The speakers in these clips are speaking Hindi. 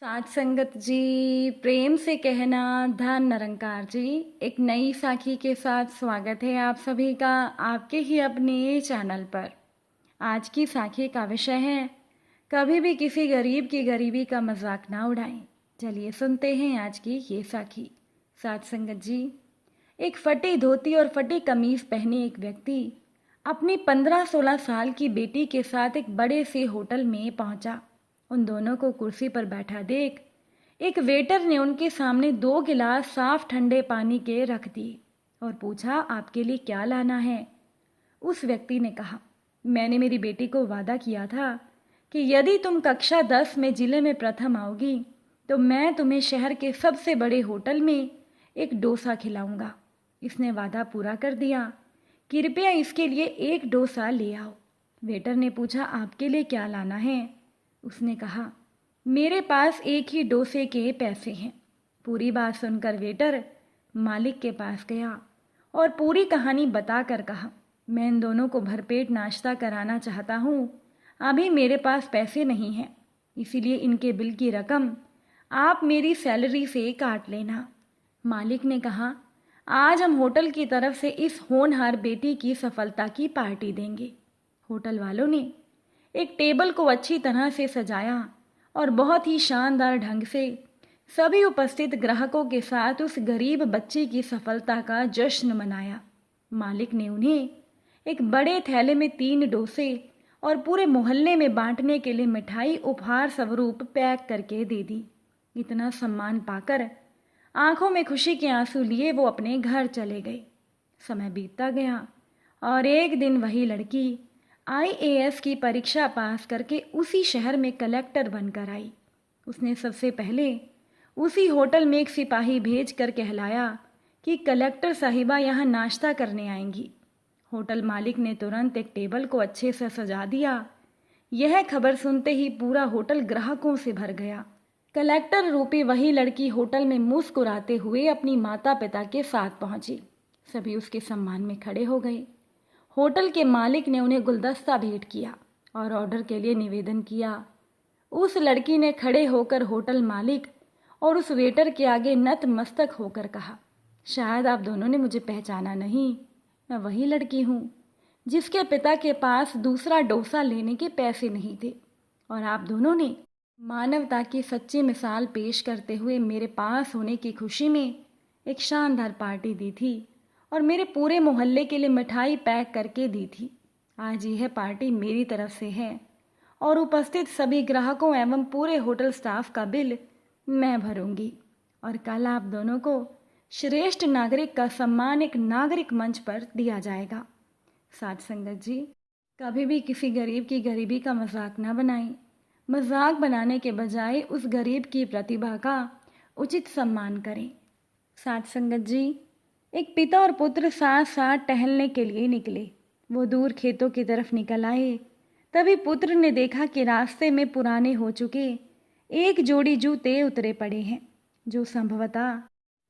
साथ संगत जी, प्रेम से कहना धन निरंकार जी। एक नई साखी के साथ स्वागत है आप सभी का आपके ही अपने चैनल पर। आज की साखी का विषय है, कभी भी किसी गरीब की गरीबी का मजाक ना उड़ाएं। चलिए सुनते हैं आज की ये साखी। साथ संगत जी, एक फटी धोती और फटी कमीज पहने एक व्यक्ति अपनी 15-16 साल की बेटी के साथ एक बड़े से होटल में पहुंचा। उन दोनों को कुर्सी पर बैठा देख एक वेटर ने उनके सामने 2 गिलास साफ ठंडे पानी के रख दिए और पूछा, आपके लिए क्या लाना है। उस व्यक्ति ने कहा, मैंने मेरी बेटी को वादा किया था कि यदि तुम कक्षा 10 में जिले में प्रथम आओगी तो मैं तुम्हें शहर के सबसे बड़े होटल में एक डोसा खिलाऊंगा। इसने वादा पूरा कर दिया, कृपया इसके लिए एक डोसा ले आओ। वेटर ने पूछा, आपके लिए क्या लाना है। उसने कहा, मेरे पास एक ही डोसे के पैसे हैं। पूरी बात सुनकर वेटर मालिक के पास गया और पूरी कहानी बताकर कहा, मैं इन दोनों को भरपेट नाश्ता कराना चाहता हूँ। अभी मेरे पास पैसे नहीं हैं, इसीलिए इनके बिल की रकम आप मेरी सैलरी से काट लेना। मालिक ने कहा, आज हम होटल की तरफ से इस होनहार बेटी की सफलता की पार्टी देंगे। होटल वालों ने एक टेबल को अच्छी तरह से सजाया और बहुत ही शानदार ढंग से सभी उपस्थित ग्राहकों के साथ उस गरीब बच्ची की सफलता का जश्न मनाया। मालिक ने उन्हें एक बड़े थैले में 3 डोसे और पूरे मोहल्ले में बांटने के लिए मिठाई उपहार स्वरूप पैक करके दे दी। इतना सम्मान पाकर आंखों में खुशी के आंसू लिए वो अपने घर चले गए। समय बीतता गया और एक दिन वही लड़की IAS की परीक्षा पास करके उसी शहर में कलेक्टर बनकर आई। उसने सबसे पहले उसी होटल में एक सिपाही भेज कर कहलाया कि कलेक्टर साहिबा यहाँ नाश्ता करने आएंगी। होटल मालिक ने तुरंत एक टेबल को अच्छे से सजा दिया। यह खबर सुनते ही पूरा होटल ग्राहकों से भर गया। कलेक्टर रूपी वही लड़की होटल में मुस्कुराते हुए अपनी माता पिता के साथ पहुंची। सभी उसके सम्मान में खड़े हो गए। होटल के मालिक ने उन्हें गुलदस्ता भेंट किया और ऑर्डर के लिए निवेदन किया। उस लड़की ने खड़े होकर होटल मालिक और उस वेटर के आगे नतमस्तक होकर कहा, शायद आप दोनों ने मुझे पहचाना नहीं। मैं वही लड़की हूँ जिसके पिता के पास दूसरा डोसा लेने के पैसे नहीं थे और आप दोनों ने मानवता की सच्ची मिसाल पेश करते हुए मेरे पास होने की खुशी में एक शानदार पार्टी दी थी और मेरे पूरे मोहल्ले के लिए मिठाई पैक करके दी थी। आज यह पार्टी मेरी तरफ से है और उपस्थित सभी ग्राहकों एवं पूरे होटल स्टाफ का बिल मैं भरूंगी और कल आप दोनों को श्रेष्ठ नागरिक का सम्मान एक नागरिक मंच पर दिया जाएगा। साथ संगत जी, कभी भी किसी गरीब की गरीबी का मजाक ना बनाएं। मजाक बनाने के बजाय उस गरीब की प्रतिभा का उचित सम्मान करें। साथ संगत जी, एक पिता और पुत्र साथ साथ टहलने के लिए निकले। वो दूर खेतों की तरफ निकल आए। तभी पुत्र ने देखा कि रास्ते में पुराने हो चुके एक जोड़ी जूते उतरे पड़े हैं, जो संभवतः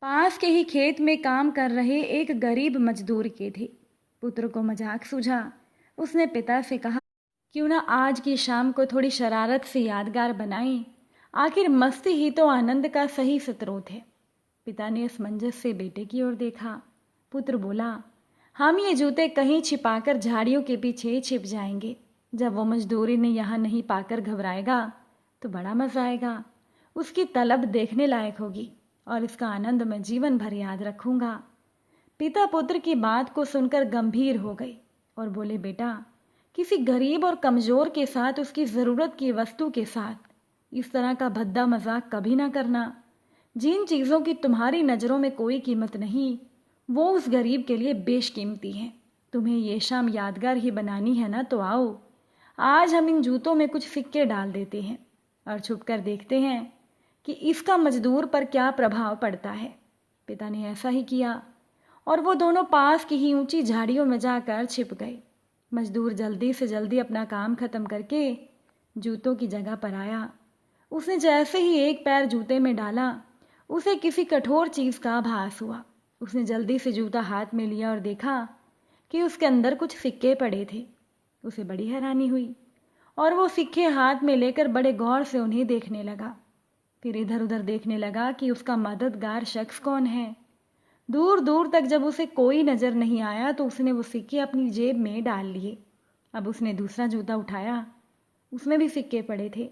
पास के ही खेत में काम कर रहे एक गरीब मजदूर के थे। पुत्र को मजाक सूझा। उसने पिता से कहा, क्यों ना आज की शाम को थोड़ी शरारत से यादगार बनाएं। आखिर मस्ती ही तो आनंद का सही स्रोत है। पिता ने असमंजस से बेटे की ओर देखा। पुत्र बोला, हम ये जूते कहीं छिपाकर झाड़ियों के पीछे छिप जाएंगे। जब वो मजदूर इन्हें यहाँ नहीं पाकर घबराएगा तो बड़ा मजा आएगा। उसकी तलब देखने लायक होगी और इसका आनंद मैं जीवन भर याद रखूंगा। पिता पुत्र की बात को सुनकर गंभीर हो गए और बोले, बेटा, किसी गरीब और कमजोर के साथ उसकी ज़रूरत की वस्तु के साथ इस तरह का भद्दा मजाक कभी ना करना। जिन चीज़ों की तुम्हारी नज़रों में कोई कीमत नहीं, वो उस गरीब के लिए बेशकीमती हैं। तुम्हें ये शाम यादगार ही बनानी है ना, तो आओ आज हम इन जूतों में कुछ सिक्के डाल देते हैं और छुपकर देखते हैं कि इसका मजदूर पर क्या प्रभाव पड़ता है। पिता ने ऐसा ही किया और वो दोनों पास की ही ऊंची झाड़ियों में जाकर छिप गए। मजदूर जल्दी से जल्दी अपना काम खत्म करके जूतों की जगह पर आया। उसने जैसे ही एक पैर जूते में डाला, उसे किसी कठोर चीज़ का आभास हुआ। उसने जल्दी से जूता हाथ में लिया और देखा कि उसके अंदर कुछ सिक्के पड़े थे। उसे बड़ी हैरानी हुई और वो सिक्के हाथ में लेकर बड़े गौर से उन्हें देखने लगा। फिर इधर उधर देखने लगा कि उसका मददगार शख्स कौन है। दूर दूर तक जब उसे कोई नज़र नहीं आया तो उसने वो सिक्के अपनी जेब में डाल लिए। अब उसने दूसरा जूता उठाया, उसमें भी सिक्के पड़े थे।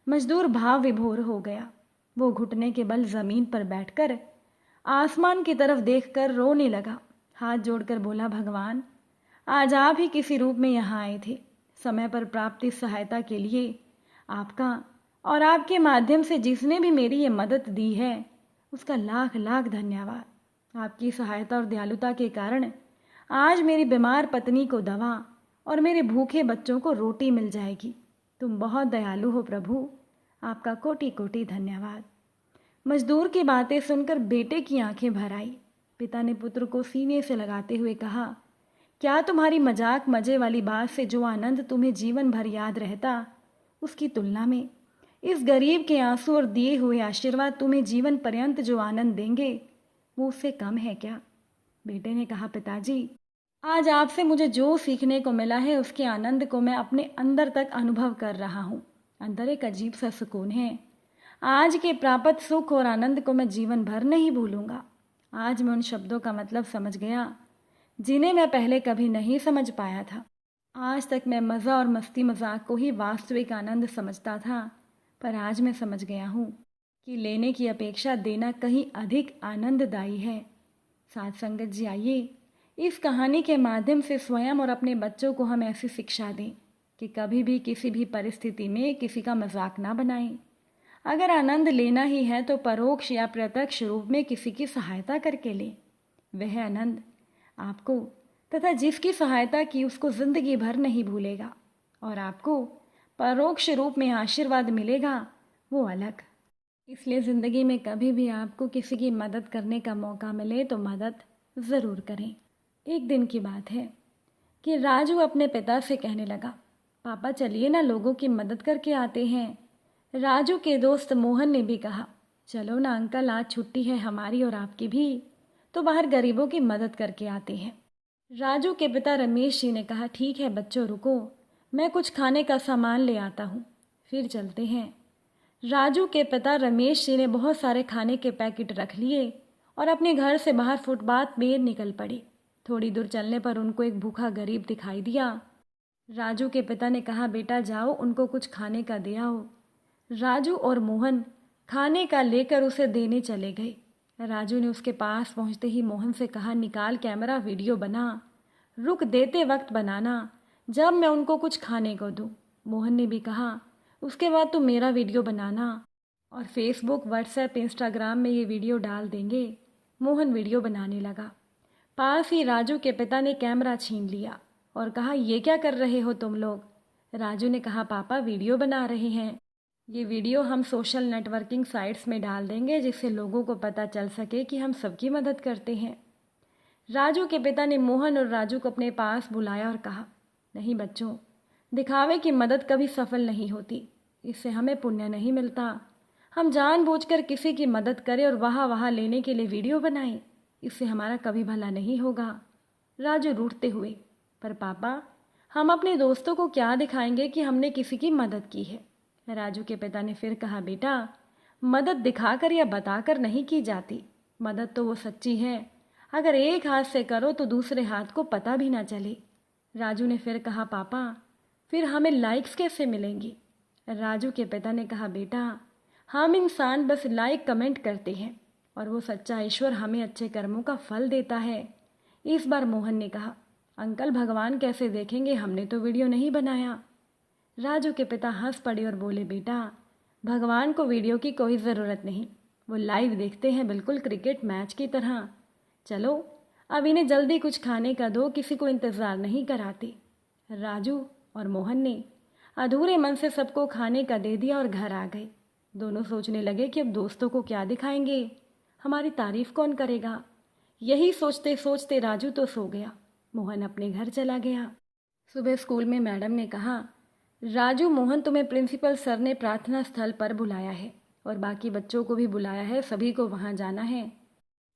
मजदूर भाव विभोर हो गया। वो घुटने के बल ज़मीन पर बैठकर आसमान की तरफ देखकर रोने लगा। हाथ जोड़कर बोला, भगवान, आज आप ही किसी रूप में यहाँ आए थे। समय पर प्राप्त इस सहायता के लिए आपका और आपके माध्यम से जिसने भी मेरी ये मदद दी है उसका लाख लाख धन्यवाद। आपकी सहायता और दयालुता के कारण आज मेरी बीमार पत्नी को दवा और मेरे भूखे बच्चों को रोटी मिल जाएगी। तुम बहुत दयालु हो प्रभु, आपका कोटि कोटि धन्यवाद। मजदूर की बातें सुनकर बेटे की आंखें भर आई। पिता ने पुत्र को सीने से लगाते हुए कहा, क्या तुम्हारी मजाक मजे वाली बात से जो आनंद तुम्हें जीवन भर याद रहता, उसकी तुलना में इस गरीब के आंसू और दिए हुए आशीर्वाद तुम्हें जीवन पर्यंत जो आनंद देंगे वो उससे कम है क्या? बेटे ने कहा, पिताजी, आज आपसे मुझे जो सीखने को मिला है उसके आनंद को मैं अपने अंदर तक अनुभव कर रहा हूँ। अंदर एक अजीब सा सुकून है। आज के प्राप्त सुख और आनंद को मैं जीवन भर नहीं भूलूंगा। आज मैं उन शब्दों का मतलब समझ गया जिन्हें मैं पहले कभी नहीं समझ पाया था। आज तक मैं मज़ा और मस्ती मजाक को ही वास्तविक आनंद समझता था, पर आज मैं समझ गया हूँ कि लेने की अपेक्षा देना कहीं अधिक आनंददायी है। साथ संगत जी, आइए इस कहानी के माध्यम से स्वयं और अपने बच्चों को हम ऐसी शिक्षा दें कि कभी भी किसी भी परिस्थिति में किसी का मजाक ना बनाएं। अगर आनंद लेना ही है तो परोक्ष या प्रत्यक्ष रूप में किसी की सहायता करके लें। वह आनंद आपको तथा जिसकी सहायता की उसको जिंदगी भर नहीं भूलेगा, और आपको परोक्ष रूप में आशीर्वाद मिलेगा वो अलग। इसलिए ज़िंदगी में कभी भी आपको किसी की मदद करने का मौका मिले तो मदद ज़रूर करें। एक दिन की बात है कि राजू अपने पिता से कहने लगा, पापा चलिए ना लोगों की मदद करके आते हैं। राजू के दोस्त मोहन ने भी कहा, चलो ना अंकल, आज छुट्टी है हमारी और आपकी भी, तो बाहर गरीबों की मदद करके आते हैं। राजू के पिता रमेश जी ने कहा, ठीक है बच्चों, रुको, मैं कुछ खाने का सामान ले आता हूँ, फिर चलते हैं। राजू के पिता रमेश जी ने बहुत सारे खाने के पैकेट रख लिए और अपने घर से बाहर फुटपाथ में निकल पड़े। थोड़ी दूर चलने पर उनको एक भूखा गरीब दिखाई दिया। राजू के पिता ने कहा, बेटा जाओ उनको कुछ खाने का दे आओ। राजू और मोहन खाने का लेकर उसे देने चले गए। राजू ने उसके पास पहुंचते ही मोहन से कहा, निकाल कैमरा, वीडियो बना, रुक देते वक्त बनाना, जब मैं उनको कुछ खाने को दूँ। मोहन ने भी कहा, उसके बाद तुम मेरा वीडियो बनाना और फेसबुक, व्हाट्सएप, इंस्टाग्राम में ये वीडियो डाल देंगे। मोहन वीडियो बनाने लगा। पास ही राजू के पिता ने कैमरा छीन लिया और कहा, ये क्या कर रहे हो तुम लोग? राजू ने कहा, पापा वीडियो बना रहे हैं। ये वीडियो हम सोशल नेटवर्किंग साइट्स में डाल देंगे जिससे लोगों को पता चल सके कि हम सबकी मदद करते हैं। राजू के पिता ने मोहन और राजू को अपने पास बुलाया और कहा, नहीं बच्चों, दिखावे की मदद कभी सफल नहीं होती, इससे हमें पुण्य नहीं मिलता। हम जानबूझकर किसी की मदद करें और वहाँ लेने के लिए वीडियो बनाएं, इससे हमारा कभी भला नहीं होगा। राजू रूठते हुए, पर पापा हम अपने दोस्तों को क्या दिखाएंगे कि हमने किसी की मदद की है? राजू के पिता ने फिर कहा, बेटा मदद दिखाकर या बताकर नहीं की जाती। मदद तो वो सच्ची है अगर एक हाथ से करो तो दूसरे हाथ को पता भी ना चले। राजू ने फिर कहा, पापा फिर हमें लाइक्स कैसे मिलेंगी? राजू के पिता ने कहा, बेटा हम इंसान बस लाइक कमेंट करते हैं और वो सच्चा ईश्वर हमें अच्छे कर्मों का फल देता है। इस बार मोहन ने कहा, अंकल भगवान कैसे देखेंगे, हमने तो वीडियो नहीं बनाया। राजू के पिता हंस पड़े और बोले, बेटा भगवान को वीडियो की कोई ज़रूरत नहीं, वो लाइव देखते हैं, बिल्कुल क्रिकेट मैच की तरह। चलो अब इन्हें जल्दी कुछ खाने का दो, किसी को इंतज़ार नहीं कराते। राजू और मोहन ने अधूरे मन से सबको खाने का दे दिया और घर आ गए। दोनों सोचने लगे कि अब दोस्तों को क्या दिखाएंगे, हमारी तारीफ कौन करेगा। यही सोचते सोचते राजू तो सो गया, मोहन अपने घर चला गया। सुबह स्कूल में मैडम ने कहा, राजू मोहन तुम्हें प्रिंसिपल सर ने प्रार्थना स्थल पर बुलाया है और बाकी बच्चों को भी बुलाया है, सभी को वहाँ जाना है।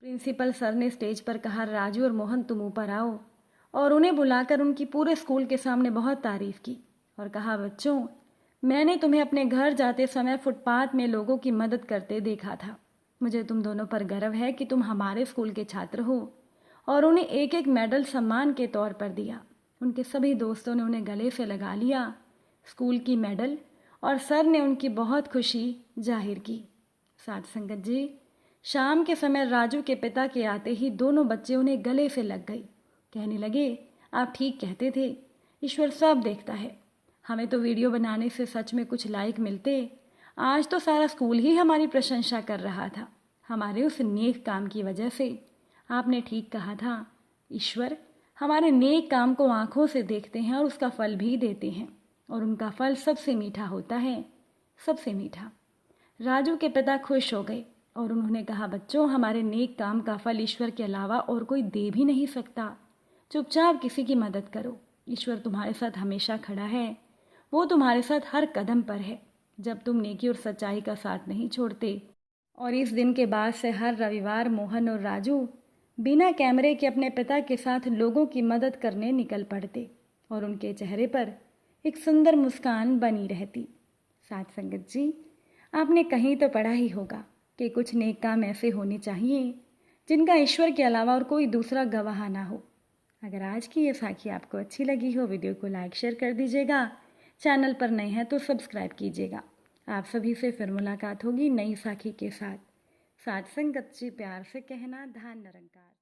प्रिंसिपल सर ने स्टेज पर कहा, राजू और मोहन तुम ऊपर आओ, और उन्हें बुलाकर उनकी पूरे स्कूल के सामने बहुत तारीफ की और कहा, बच्चों मैंने तुम्हें अपने घर जाते समय फुटपाथ में लोगों की मदद करते देखा था। मुझे तुम दोनों पर गर्व है कि तुम हमारे स्कूल के छात्र हो। और उन्हें एक एक मेडल सम्मान के तौर पर दिया। उनके सभी दोस्तों ने उन्हें गले से लगा लिया, स्कूल की मेडल, और सर ने उनकी बहुत खुशी जाहिर की। साथ संगत जी, शाम के समय राजू के पिता के आते ही दोनों बच्चे उन्हें गले से लग गई। कहने लगे, आप ठीक कहते थे, ईश्वर सब देखता है। हमें तो वीडियो बनाने से सच में कुछ लाइक मिलते। आज तो सारा स्कूल ही हमारी प्रशंसा कर रहा था, हमारे उस नेक काम की वजह से। आपने ठीक कहा था, ईश्वर हमारे नेक काम को आंखों से देखते हैं और उसका फल भी देते हैं, और उनका फल सबसे मीठा होता है, सबसे मीठा। राजू के पिता खुश हो गए और उन्होंने कहा, बच्चों, हमारे नेक काम का फल ईश्वर के अलावा और कोई दे भी नहीं सकता। चुपचाप किसी की मदद करो, ईश्वर तुम्हारे साथ हमेशा खड़ा है। वो तुम्हारे साथ हर कदम पर है, जब तुम नेकी और सच्चाई का साथ नहीं छोड़ते। और इस दिन के बाद से हर रविवार मोहन और राजू बिना कैमरे के अपने पिता के साथ लोगों की मदद करने निकल पड़ते, और उनके चेहरे पर एक सुंदर मुस्कान बनी रहती। साथ संगत जी, आपने कहीं तो पढ़ा ही होगा कि कुछ नेक काम ऐसे होने चाहिए जिनका ईश्वर के अलावा और कोई दूसरा गवाह ना हो। अगर आज की ये साखी आपको अच्छी लगी हो, वीडियो को लाइक शेयर कर दीजिएगा। चैनल पर नए हैं तो सब्सक्राइब कीजिएगा। आप सभी से फिर मुलाकात होगी नई साखी के साथ। साथ संगत जी, प्यार से कहना, धन निरंकार।